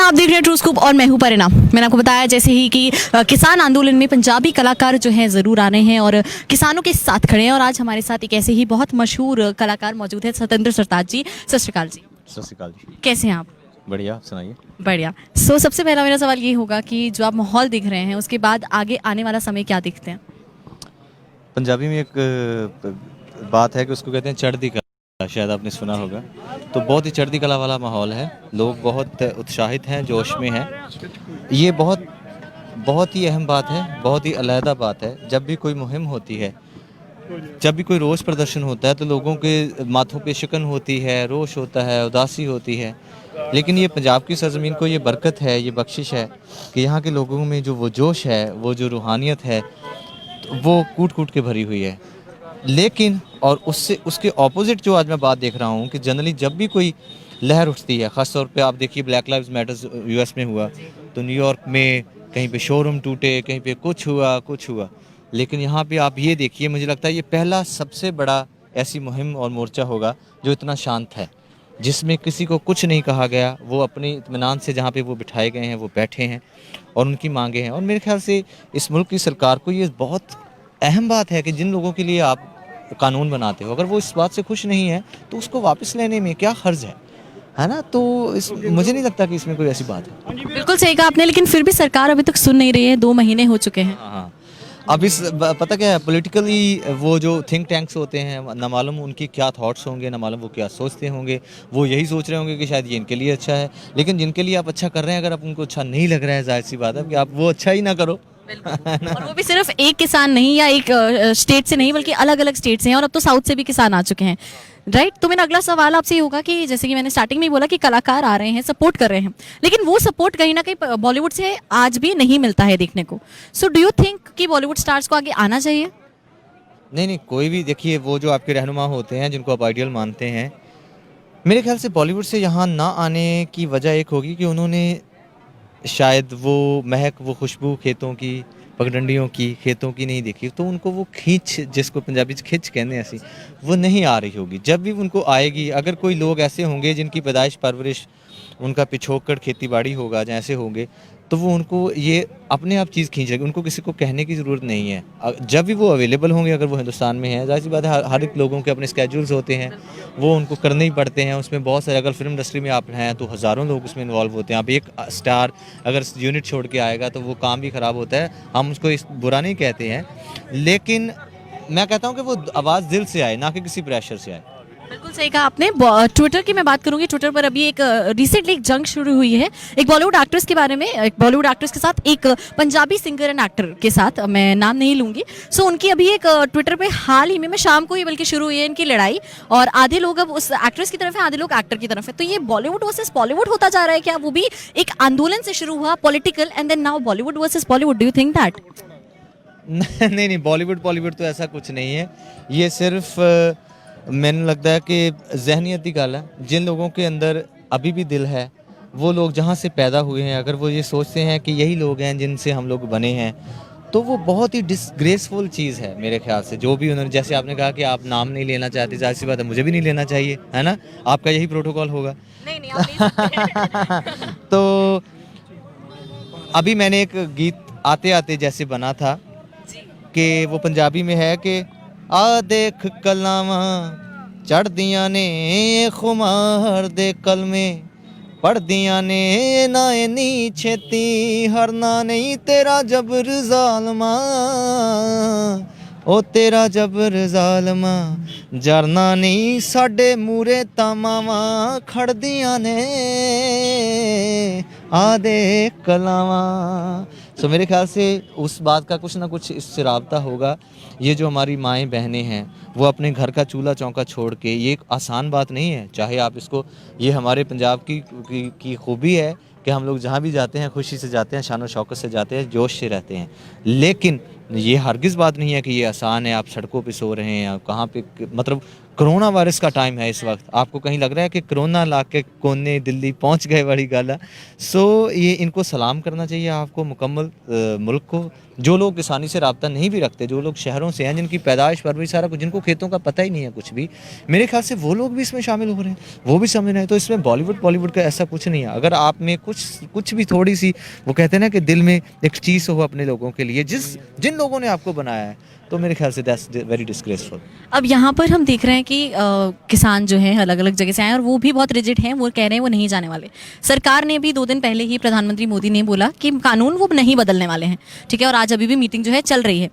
आप देख रहे हैं ट्रू स्कूप और मैं हूं परिणाम। मैंने आपको बताया जैसे ही कि किसान आंदोलन में पंजाबी कलाकार जो हैं ज़रूर आ रहे हैं और किसानों के साथ खड़े हैं। और आज हमारे साथ एक ऐसे ही बहुत मशहूर कलाकार मौजूद है, सतेंद्र सरताज जी। सत श्री अकाल जी। सत श्री अकाल जी। कैसे हैं आप? बढ़िया, आप सुनाइए। बढ़िया। सबसे पहला मेरा सवाल ये होगा कि जो आप माहौल दिख रहे हैं उसके बाद आगे आने वाला समय क्या दिखते हैं? पंजाबी में एक बात है कि उसको कहते हैं चढ़ती कला, शायद आपने सुना होगा। तो बहुत ही चढ़ती कला वाला माहौल है, लोग बहुत उत्साहित हैं, जोश में हैं। ये बहुत बहुत ही अहम बात है, बहुत ही अलहदा बात है। जब भी कोई मुहिम होती है, जब भी कोई रोष प्रदर्शन होता है तो लोगों के माथों पे शिकन होती है, रोष होता है, उदासी होती है। लेकिन ये पंजाब की सरजमीन को ये बरकत है, ये बख्शिश है कि यहाँ के लोगों में जो वो जोश है, वो जो रूहानियत है, तो वो कूट कूट के भरी हुई है। लेकिन और उससे उसके ऑपोजिट जो आज मैं बात देख रहा हूँ कि जनरली जब भी कोई लहर उठती है, ख़ास तौर पे आप देखिए ब्लैक लाइव्स मैटर्स यूएस में हुआ, तो न्यूयॉर्क में कहीं पे शोरूम टूटे, कहीं पे कुछ हुआ। लेकिन यहाँ पे आप ये देखिए, मुझे लगता है ये पहला सबसे बड़ा ऐसी मुहिम और मोर्चा होगा जो इतना शांत है, जिसमें किसी को कुछ नहीं कहा गया। वो अपने इत्मीनान से जहाँ पे वो बिठाए गए हैं वो बैठे हैं और उनकी मांगे हैं। और मेरे ख्याल से इस मुल्क की सरकार को ये बहुत अहम बात है कि जिन लोगों के लिए आप कानून बनाते हो, अगर वो इस बात से खुश नहीं है तो उसको वापस लेने में क्या हर्ज है ना? तो मुझे नहीं लगता कि इसमें कोई ऐसी बात है। बिल्कुल सही कहा आपने, लेकिन फिर भी सरकार अभी तक सुन नहीं रही है। 2 महीने हो चुके हैं। हाँ, अब पता क्या है, पॉलिटिकली वो जो थिंक टैंक्स होते हैं, ना मालूम उनकी क्या थॉट्स होंगे, ना मालूम वो क्या सोचते होंगे। वो यही सोच रहे होंगे कि शायद ये इनके लिए अच्छा है, लेकिन जिनके लिए आप अच्छा कर रहे हैं अगर आप उनको अच्छा नहीं लग रहा है, जाहिर सी बात है कि आप वो अच्छा ही ना करो। और वो भी सिर्फ एक किसान नहीं या एक स्टेट से नहीं, बल्कि अलग अलग स्टेट से हैं और अब तो साउथ से भी किसान आ चुके हैं, राइट? तो मेरा अगला सवाल आपसे ये होगा कि जैसे कि मैंने स्टार्टिंग में ही बोला कि कलाकार आ रहे हैं, सपोर्ट कर रहे हैं, लेकिन वो सपोर्ट कहीं ना कहीं बॉलीवुड से आज भी नहीं मिलता है देखने को। सो डू यू थिंक कि बॉलीवुड स्टार्स को आगे आना चाहिए? नहीं, कोई भी देखिए, वो जो आपके रहनुमा होते हैं जिनको आप आइडियल मानते हैं, मेरे ख्याल से बॉलीवुड से यहाँ ना आने की वजह एक होगी कि उन्होंने शायद वो महक, वो खुशबू खेतों की, पगडंडियों की, खेतों की नहीं देखी। तो उनको वो खींच, जिसको पंजाबी च खिंच कहते हैं ऐसी, वो नहीं आ रही होगी। जब भी उनको आएगी, अगर कोई लोग ऐसे होंगे जिनकी पैदाइश परवरिश, उनका पिछोकड़ खेती बाड़ी होगा, जैसे होंगे, तो वो उनको ये अपने आप चीज़ खींच लेगी। उनको किसी को कहने की ज़रूरत नहीं है। जब भी वो अवेलेबल होंगे, अगर वो हिंदुस्तान में है, जाहिर सी बात है हर एक लोगों के अपने स्केड्यूल्स होते हैं, वो उनको करने ही पड़ते हैं। उसमें बहुत सारे, अगर फिल्म इंडस्ट्री में आप हैं तो हज़ारों लोग उसमें इन्वॉल्व होते हैं। अब एक स्टार अगर यूनिट छोड़ के आएगा तो वो काम भी ख़राब होता है। हम उसको इस बुरा नहीं कहते हैं, लेकिन मैं कहता हूँ कि वो आवाज़ दिल से आए, ना कि किसी प्रेशर से आए। बिल्कुल सही कहा आपने। ट्विटर की मैं बात करूंगी, ट्विटर पर अभी एक रिसेंटली एक जंग शुरू हुई है एक बॉलीवुड एक्ट्रेस के बारे में, एक बॉलीवुड एक्ट्रेस के साथ एक पंजाबी सिंगर एंड एक्टर के साथ, मैं नाम नहीं लूंगी। सो उनकी अभी एक ट्विटर पे हाल ही में, मैं शाम को ही बल्कि शुरू हुई है इनकी लड़ाई, और आधे लोग अब उस एक्ट्रेस की तरफ है, आधे लोग एक्टर की तरफ है। तो ये बॉलीवुड वर्सेस बॉलीवुड होता जा रहा है क्या? वो भी एक आंदोलन से शुरू हुआ, political, and then now Bollywood versus Bollywood. Do you think that? नहीं, बॉलीवुड तो ऐसा कुछ नहीं है। ये सिर्फ मैंने लगता है कि जहनीत की गल है। जिन लोगों के अंदर अभी भी दिल है, वो लोग जहाँ से पैदा हुए हैं, अगर वो ये सोचते हैं कि यही लोग हैं जिनसे हम लोग बने हैं, तो वो बहुत ही डिसग्रेसफुल चीज़ है मेरे ख्याल से। जो भी उन्होंने, जैसे आपने कहा कि आप नाम नहीं लेना चाहते, जाहिर सी बात है मुझे भी नहीं लेना चाहिए, है ना? आपका यही प्रोटोकॉल होगा। नहीं, आप ले सकते हैं। तो अभी मैंने एक गीत आते आते जैसे बना था कि वो पंजाबी में है कि आ देख कलावां चढ़दियां ने खुमार दे कलमे पढ़दियां ने ना इन्नी छेती हरना नहीं तेरा जबर जालमा, ओ तेरा जबर जालमा जरना नहीं साडे मूरे तामावां खड़दियां ने आ दे कलावां। सो मेरे ख्याल से उस बात का कुछ ना कुछ इससे राब्ता होगा। ये जो हमारी माएँ बहनें हैं, वो अपने घर का चूल्हा चौका छोड़ के, ये एक आसान बात नहीं है। चाहे आप इसको, ये हमारे पंजाब की खूबी है कि हम लोग जहाँ भी जाते हैं खुशी से जाते हैं, शान और शौकत से जाते हैं, जोश से रहते हैं। लेकिन ये हरगिज़ बात नहीं है कि ये आसान है। आप सड़कों पे सो रहे हैं, आप कहाँ पे, मतलब कोरोना वायरस का टाइम है इस वक्त, आपको कहीं लग रहा है कि कोरोना ला के कोने दिल्ली पहुंच गए, बड़ी गल है। सो ये इनको सलाम करना चाहिए आपको, मुकम्मल मुल्क को। जो लोग किसानी से रब्ता नहीं भी रखते, जो लोग शहरों से हैं, जिनकी पैदाइश परवरिश सारा कुछ, जिनको खेतों का पता ही नहीं है कुछ भी, मेरे ख्याल से वो लोग भी इसमें शामिल हो रहे हैं, वो भी समझ रहे हैं। तो इसमें बॉलीवुड का ऐसा कुछ नहीं है। अगर आप में कुछ भी थोड़ी सी, वो कहते हैं ना कि दिल में एक चीज़ हो अपने लोगों के लिए, जिन लोगों ने आपको बनाया है, तो मेरे ख्याल से दैट्स वेरी डिस्ग्रेसफुल। अब यहाँ पर हम देख रहे हैं कि किसान जो हैं अलग अलग जगह से आए हैं और वो भी बहुत रिजिड हैं, वो कह रहे हैं वो नहीं जाने वाले। सरकार ने भी 2 दिन पहले ही प्रधानमंत्री मोदी ने बोला कि कानून वो नहीं बदलने वाले हैं, ठीक है, और आज अभी भी मीटिंग जो है चल रही है।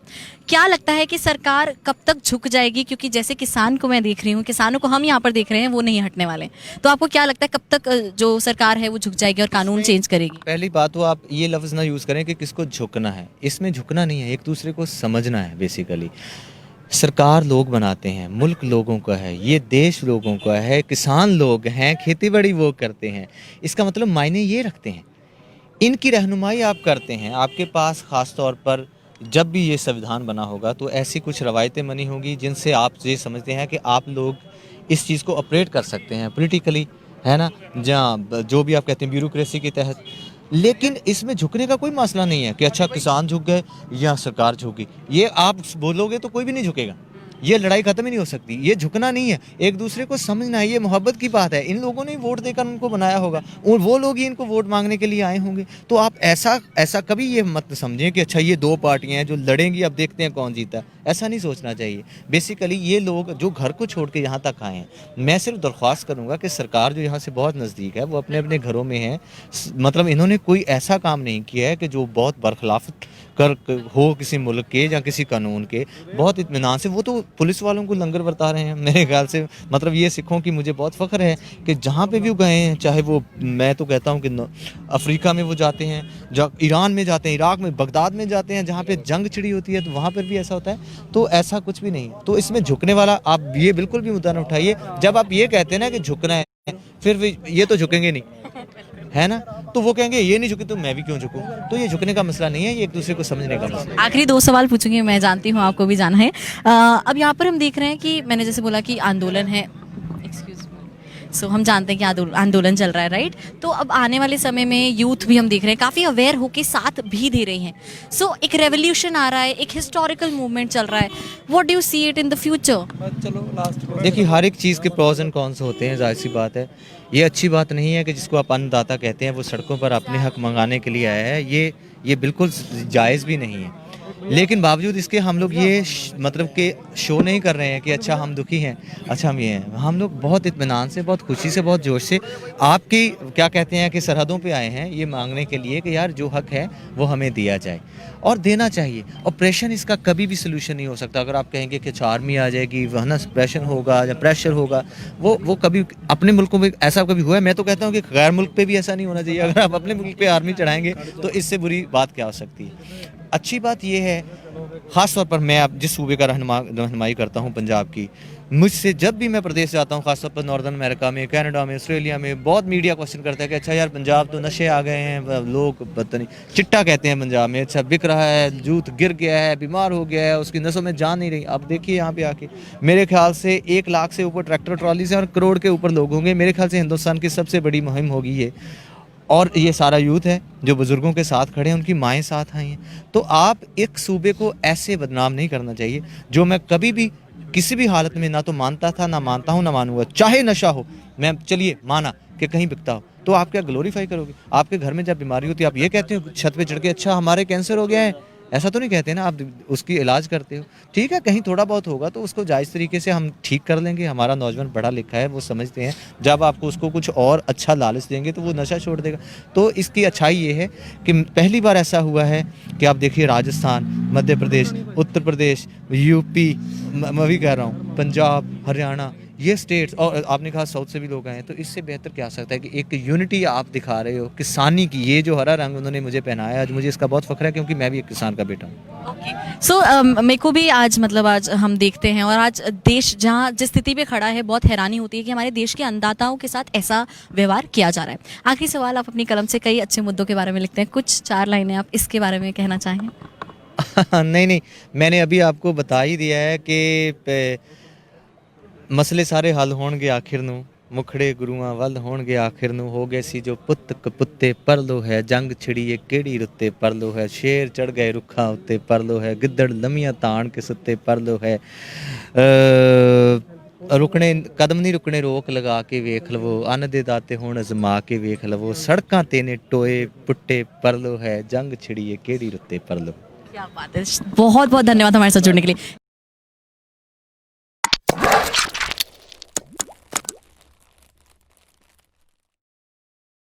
क्या लगता है कि सरकार कब तक झुक जाएगी? क्योंकि जैसे किसान को मैं देख रही हूँ, किसानों को हम यहाँ पर देख रहे हैं, वो नहीं हटने वाले। तो आपको क्या लगता है कब तक जो सरकार है वो झुक जाएगी और कानून चेंज करेगी? पहली बात तो आप ये लफ्ज़ ना यूज़ करें कि किसको झुकना है, इसमें झुकना नहीं है, एक दूसरे को समझना है। बेसिकली सरकार लोग बनाते हैं, मुल्क लोगों का है, ये देश लोगों का है, किसान लोग हैं, खेती बाड़ी वो करते हैं, इसका मतलब मायने ये रखते हैं। इनकी रहनुमाई आप करते हैं, आपके पास ख़ास तौर पर जब भी ये संविधान बना होगा तो ऐसी कुछ रवायतें बनी होंगी जिनसे आप ये समझते हैं कि आप लोग इस चीज़ को ऑपरेट कर सकते हैं पॉलिटिकली, है ना, जहाँ जो भी आप कहते हैं ब्यूरोक्रेसी के तहत। लेकिन इसमें झुकने का कोई मसला नहीं है कि अच्छा किसान झुक गए या सरकार झुकी, ये आप बोलोगे तो कोई भी नहीं झुकेगा, ये लड़ाई खत्म ही नहीं हो सकती। ये झुकना नहीं है, एक दूसरे को समझना है, ये मोहब्बत की बात है। इन लोगों ने वोट देकर उनको बनाया होगा और वो लोग ही इनको वोट मांगने के लिए आए होंगे। तो आप ऐसा कभी ये मत समझें कि अच्छा ये 2 पार्टियां हैं जो लड़ेंगी, अब देखते हैं कौन जीता है। ऐसा नहीं सोचना चाहिए। बेसिकली ये लोग जो घर को छोड़ के यहाँ तक आए हैं, मैं सिर्फ दरख्वास्त करूँगा कि सरकार जो यहाँ से बहुत नज़दीक है वो अपने अपने घरों में है, मतलब इन्होंने कोई ऐसा काम नहीं किया है कि जो बहुत बरखिलाफ हो किसी मुल्क के या किसी कानून के। बहुत इत्मीनान से वो तो पुलिस वालों को लंगर बरता रहे हैं मेरे ख्याल से। मतलब ये सिखों की मुझे बहुत फ़ख्र है कि जहाँ पे भी वो गए हैं, चाहे वो मैं तो कहता हूँ कि अफ्रीका में वो जाते हैं, ईरान में जाते हैं, इराक में, बगदाद में जाते हैं, जहाँ पे जंग छिड़ी होती है तो वहाँ पर भी ऐसा होता है। तो ऐसा कुछ भी नहीं है, तो इसमें झुकने वाला आप ये बिल्कुल भी मुद्दा न उठाइए। जब आप ये कहते हैं ना कि झुकना है, फिर भी ये तो झुकेंगे नहीं, है ना, तो वो कहेंगे ये नहीं झुके तो मैं भी क्यों झुकूं। तो ये झुकने का मसला नहीं है, ये एक दूसरे को समझने का मसला है। आखिरी 2 सवाल पूछूंगी, मैं जानती हूँ आपको भी जाना है। अब यहाँ पर हम देख रहे हैं कि मैंने जैसे बोला कि आंदोलन है, सो हम जानते हैं कि आंदोलन चल रहा है, राइट? तो अब आने वाले समय में यूथ भी हम देख रहे हैं काफ़ी अवेयर होके साथ भी दे रही हैं। सो एक रेवोल्यूशन आ रहा है, एक हिस्टोरिकल मूवमेंट चल रहा है। What do you see it in the future? देखिए, हर एक चीज़ के प्रोज एंड कॉन्स होते हैं, जाहिर सी बात है। ये अच्छी बात नहीं है कि जिसको आप अन्नदाता कहते हैं वो सड़कों पर अपने हक मंगाने के लिए आया है, ये बिल्कुल जायज़ भी नहीं है। लेकिन बावजूद इसके हम लोग ये मतलब कि शो नहीं कर रहे हैं कि अच्छा हम दुखी हैं, अच्छा हम ये हैं। हम लोग बहुत इत्मीनान से, बहुत खुशी से, बहुत जोश से आपकी क्या कहते हैं कि सरहदों पे आए हैं ये मांगने के लिए कि यार जो हक है वो हमें दिया जाए और देना चाहिए। ऑपरेशन इसका कभी भी सोल्यूशन नहीं हो सकता। अगर आप कहेंगे कि अच्छा आर्मी आ जाएगी, वह ना प्रेशन होगा या प्रेशर होगा, वो कभी अपने मुल्कों में ऐसा कभी हुआ है? मैं तो कहता हूँ कि गैर मुल्क पे भी ऐसा नहीं होना चाहिए। अगर आप अपने मुल्क पे आर्मी चढ़ाएंगे तो इससे बुरी बात क्या हो सकती है। अच्छी बात यह है, ख़ास तौर पर मैं अब जिस सूबे का रहनुमाई करता हूँ पंजाब की, मुझसे जब भी मैं प्रदेश जाता हूँ, ख़ासतौर पर नॉर्दर्न अमेरिका में, कनाडा में, ऑस्ट्रेलिया में, बहुत मीडिया क्वेश्चन करता है कि अच्छा यार पंजाब तो नशे आ गए हैं, लोग पता नहीं चिट्टा कहते हैं पंजाब में, अच्छा बिक रहा है, यूथ गिर गया है, बीमार हो गया है, उसकी नसों में जान नहीं रही। अब देखिए यहाँ पे आके मेरे ख्याल से 1 लाख से ऊपर ट्रैक्टर ट्रॉली से और करोड़ के ऊपर लोग होंगे। मेरे ख्याल से हिंदुस्तान की सबसे बड़ी मुहिम होगी ये। और ये सारा यूथ है जो बुज़ुर्गों के साथ खड़े हैं, उनकी माएँ साथ आई हैं। तो आप एक सूबे को ऐसे बदनाम नहीं करना चाहिए, जो मैं कभी भी किसी भी हालत में ना तो मानता था, ना मानता हूँ, ना मानूंगा। चाहे नशा हो, मैं चलिए माना कि कहीं बिकता हो, तो आप क्या ग्लोरीफाई करोगे? आपके घर में जब बीमारी होती है आप ये कहते हो छत पे चढ़ के अच्छा हमारे कैंसर हो गया है, ऐसा तो नहीं कहते ना। आप उसकी इलाज करते हो, ठीक है, कहीं थोड़ा बहुत होगा तो उसको जायज़ तरीके से हम ठीक कर लेंगे। हमारा नौजवान पढ़ा लिखा है, वो समझते हैं। जब आपको उसको कुछ और अच्छा लालच देंगे तो वो नशा छोड़ देगा। तो इसकी अच्छाई ये है कि पहली बार ऐसा हुआ है कि आप देखिए राजस्थान, मध्य प्रदेश, उत्तर प्रदेश, यूपी, मैं भी कह रहा हूँ पंजाब, हरियाणा, ये स्टेट्स, और आपने कहा साउथ से भी लोग आए हैं, तो इससे बेहतर क्या सकता है कि एक यूनिटी आप दिखा रहे हो किसानी की। ये जो हरा रंग उन्होंने मुझे पहनाया आज, मुझे इसका बहुत फ़ख्र है क्योंकि मैं भी एक किसान का बेटा हूँ। सो मेरे को भी आज मतलब आज हम देखते हैं और आज देश जहाँ जिस स्थिति पे खड़ा है, बहुत हैरानी होती है कि हमारे देश के अन्नदाताओं के साथ ऐसा व्यवहार किया जा रहा है। आखिरी सवाल, आप अपनी कलम से कई अच्छे मुद्दों के बारे में लिखते हैं, कुछ 4 लाइनें आप इसके बारे में कहना चाहेंगे? नहीं, मैंने अभी आपको बता ही दिया है कि मसले सारे हल होणगे आखिर ਨੂੰ ਮੁਖੜੇ ਗੁਰੂਆਂ ਵੱਲ ਹੋਣਗੇ ਆਖਿਰ ਨੂੰ ਹੋ ਗਏ ਸੀ ਜੋ ਪੁੱਤ ਕਪੁੱਤੇ ਪਰਲੋ ਹੈ ਜੰਗ ਛਿੜੀਏ ਕਿਹੜੀ ਰੁੱਤੇ ਪਰਲੋ ਹੈ ਸ਼ੇਰ ਚੜ ਗਏ ਰੁੱਖਾਂ ਉੱਤੇ ਪਰਲੋ ਹੈ ਗਿੱਦੜ ਲੰਮੀਆਂ ਤਾਣ ਕੇ ਸੁੱਤੇ ਪਰਲੋ ਹੈ ਰੁਕਣੇ ਕਦਮ ਨਹੀਂ ਰੁਕਣੇ ਰੋਕ ਲਗਾ ਕੇ ਵੇਖ ਲਵੋ ਅੰਨ ਦੇ ਦਾਤੇ ਹੁਣ ਅਜ਼ਮਾ ਕੇ ਵੇਖ ਲਵੋ ਸੜਕਾਂ ਤੇ ਨੇ ਟੋਏ ਪੁੱਟੇ ਪਰਲੋ ਹੈ ਜੰਗ ਛਿੜੀਏ ਕਿਹੜੀ ਰੁੱਤੇ ਪਰਲੋ क्या बात है, बहुत बहुत धन्यवाद हमारे साथ जुड़ने के लिए।